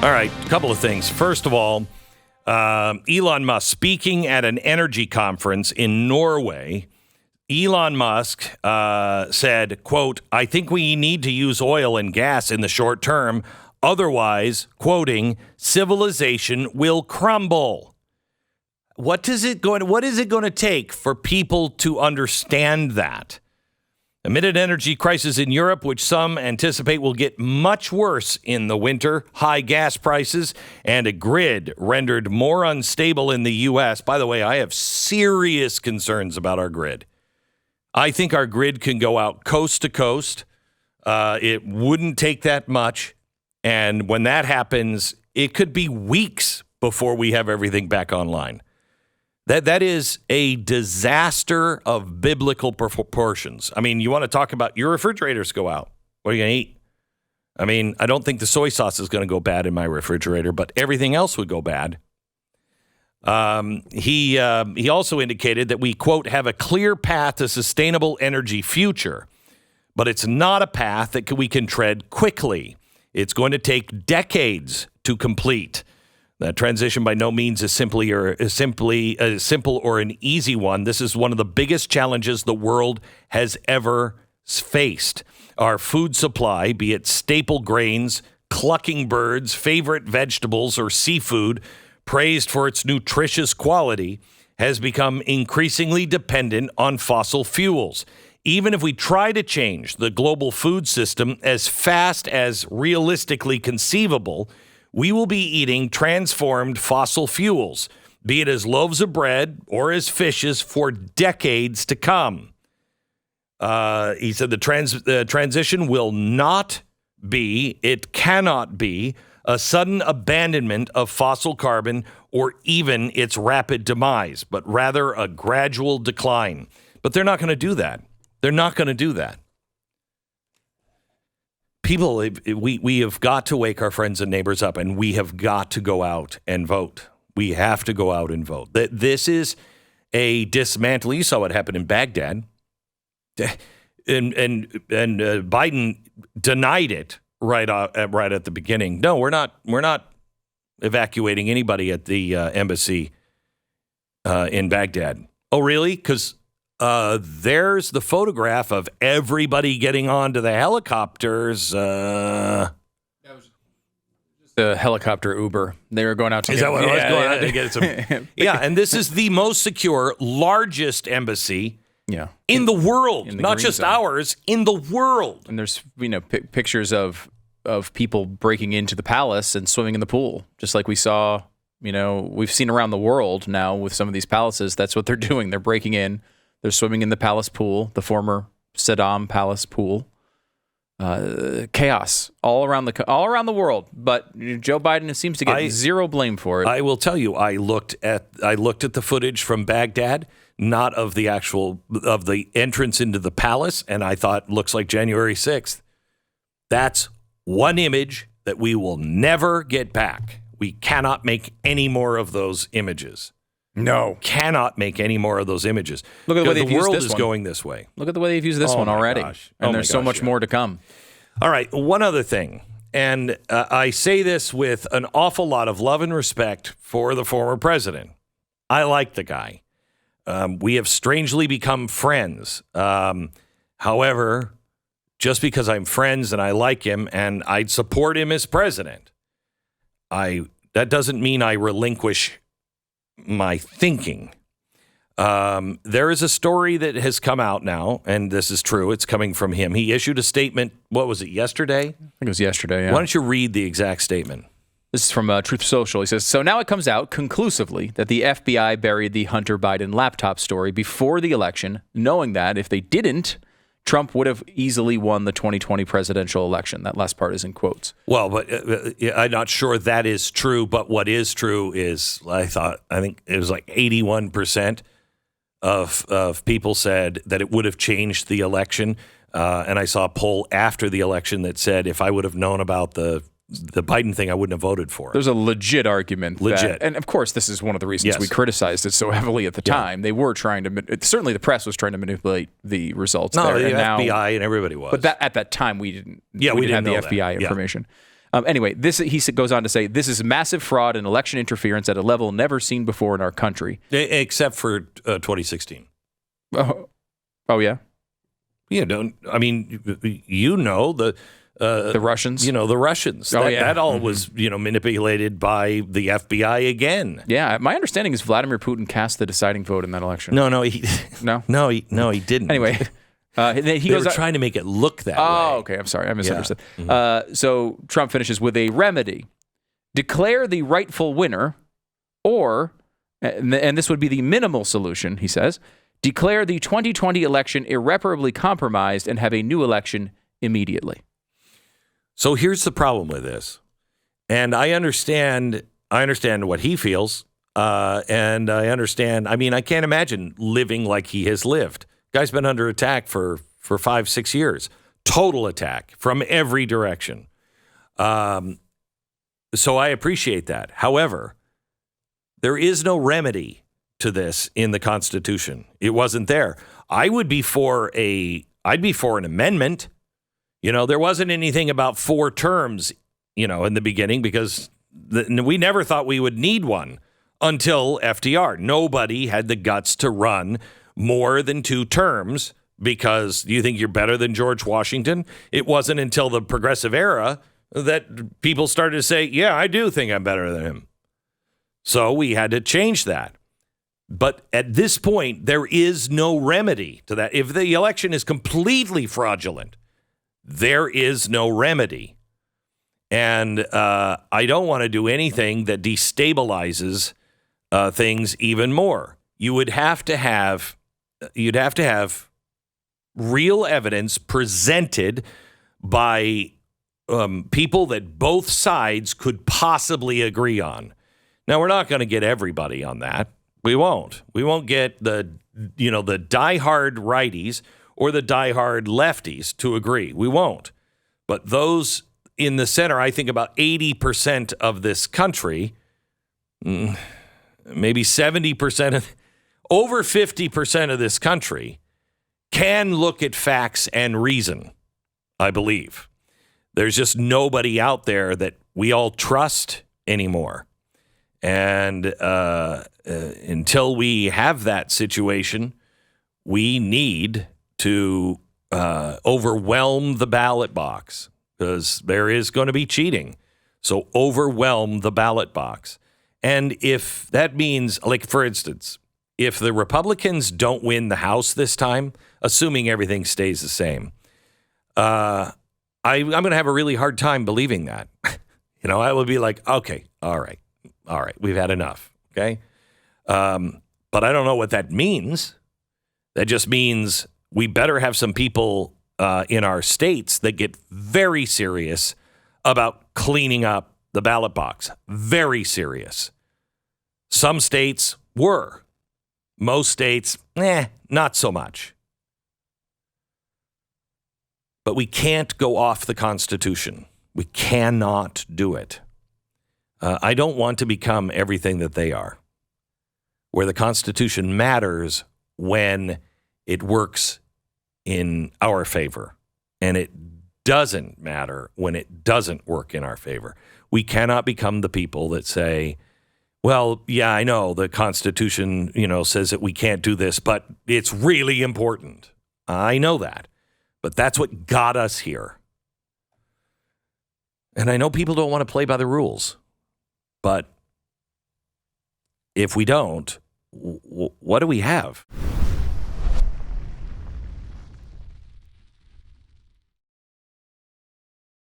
All right, a couple of things. First of all, Elon Musk speaking at an energy conference in Norway. Elon Musk said, quote, "I think we need to use oil and gas in the short term. Otherwise, quoting, civilization will crumble." What is it going to take for people to understand that? Amid an energy crisis in Europe, which some anticipate will get much worse in the winter, high gas prices, and a grid rendered more unstable in the U.S. By the way, I have serious concerns about our grid. I think our grid can go out coast to coast. It wouldn't take that much. And when that happens, it could be weeks before we have everything back online. That is a disaster of biblical proportions. I mean, you want to talk about your refrigerators go out. What are you going to eat? I mean, I don't think the soy sauce is going to go bad in my refrigerator, but everything else would go bad. He also indicated that we, quote, have a clear path to sustainable energy future, but it's not a path that we can tread quickly. It's going to take decades to complete. That transition by no means is simply a simple or an easy one. This is one of the biggest challenges the world has ever faced. Our food supply, be it staple grains, clucking birds, favorite vegetables, or seafood, praised for its nutritious quality, has become increasingly dependent on fossil fuels. Even if we try to change the global food system as fast as realistically conceivable, we will be eating transformed fossil fuels, be it as loaves of bread or as fishes, for decades to come. He said the transition will not be, it cannot be, a sudden abandonment of fossil carbon or even its rapid demise, but rather a gradual decline. But they're not going to do that. They're not going to do that. People, we have got to wake our friends and neighbors up, and we have got to go out and vote. We have to go out and vote. This is a dismantle. You saw what happened in Baghdad, and Biden denied it right at the beginning. No, we're not evacuating anybody at the embassy in Baghdad. Oh, really? Because there's the photograph of everybody getting onto the helicopters. That was just the helicopter Uber. They were going out to. Is that what it was going on to get some? Yeah, and this is the most secure, largest embassy. Yeah. In the world, in the not green just zone. ours, in the world. And there's pictures of people breaking into the palace and swimming in the pool, just like we saw. We've seen around the world now with some of these palaces. That's what they're doing. They're breaking in. They're swimming in the palace pool, the former Saddam palace pool. Chaos all around the world. But Joe Biden seems to get zero blame for it. I will tell you, I looked at the footage from Baghdad, not of the entrance into the palace, and I thought, looks like January 6th. That's one image that we will never get back. We cannot make any more of those images. No. Cannot make any more of those images. Look at the way they've the used world this is one. going this way. Look at the way they've used this one already. Gosh. And there's so much more to come. All right, one other thing. And I say this with an awful lot of love and respect for the former president. I like the guy. We have strangely become friends. However, just because I'm friends and I like him and I'd support him as president, that doesn't mean I relinquish my thinking. There is a story that has come out now, and this is true. It's coming from him. He issued a statement. What was it, yesterday? I think it was yesterday, yeah. Why don't you read the exact statement? This is from Truth Social. He says, so now it comes out conclusively that the FBI buried the Hunter Biden laptop story before the election, knowing that if they didn't, Trump would have easily won the 2020 presidential election. That last part is in quotes. Well, but I'm not sure that is true. But what is true is I think it was like 81% of people said that it would have changed the election. And I saw a poll after the election that said if I would have known about the Biden thing, I wouldn't have voted for it. There's a legit argument. Legit. And of course, this is one of the reasons we criticized it so heavily at the time. They were trying to, certainly the press was trying to manipulate the results. No, there. The FBI and everybody was. But at that time, we didn't have the FBI information. Anyway, goes on to say, this is massive fraud and election interference at a level never seen before in our country. Except for 2016. Oh yeah? Yeah, the Russians? The Russians. That all was, manipulated by the FBI again. Yeah, my understanding is Vladimir Putin cast the deciding vote in that election. No, he didn't. Anyway, they were trying to make it look that way. Oh, okay. I'm sorry. I misunderstood. Yeah. Mm-hmm. So Trump finishes with a remedy. Declare the rightful winner, or, and this would be the minimal solution, he says, declare the 2020 election irreparably compromised and have a new election immediately. So here's the problem with this. And I understand what he feels. And I understand. I mean, I can't imagine living like he has lived. Guy's been under attack for 5-6 years. Total attack from every direction. So I appreciate that. However, there is no remedy to this in the Constitution. It wasn't there. I'd be for an amendment. There wasn't anything about 4 terms, in the beginning, because we never thought we would need one until FDR. Nobody had the guts to run more than 2 terms because you think you're better than George Washington. It wasn't until the progressive era that people started to say, yeah, I do think I'm better than him. So we had to change that. But at this point, there is no remedy to that. If the election is completely fraudulent, there is no remedy. And I don't want to do anything that destabilizes things even more. You'd have to have real evidence presented by people that both sides could possibly agree on. Now, we're not going to get everybody on that. We won't. We won't get the diehard righties or the diehard lefties to agree. We won't. But those in the center, I think about 80% of this country, maybe 70%, over 50% of this country can look at facts and reason, I believe. There's just nobody out there that we all trust anymore. And until we have that situation, we need to overwhelm the ballot box because there is going to be cheating. So overwhelm the ballot box. And if that means, like, for instance, if the Republicans don't win the House this time, assuming everything stays the same, I'm going to have a really hard time believing that. I would be like, okay, all right, we've had enough, okay? But I don't know what that means. That just means we better have some people in our states that get very serious about cleaning up the ballot box. Very serious. Some states were. Most states, not so much. But we can't go off the Constitution. We cannot do it. I don't want to become everything that they are, where the Constitution matters when it works in our favor, and it doesn't matter when it doesn't work in our favor. We cannot become the people that say, well, yeah, I know the Constitution, says that we can't do this, but it's really important. I know that, but that's what got us here. And I know people don't want to play by the rules, but if we don't, what do we have?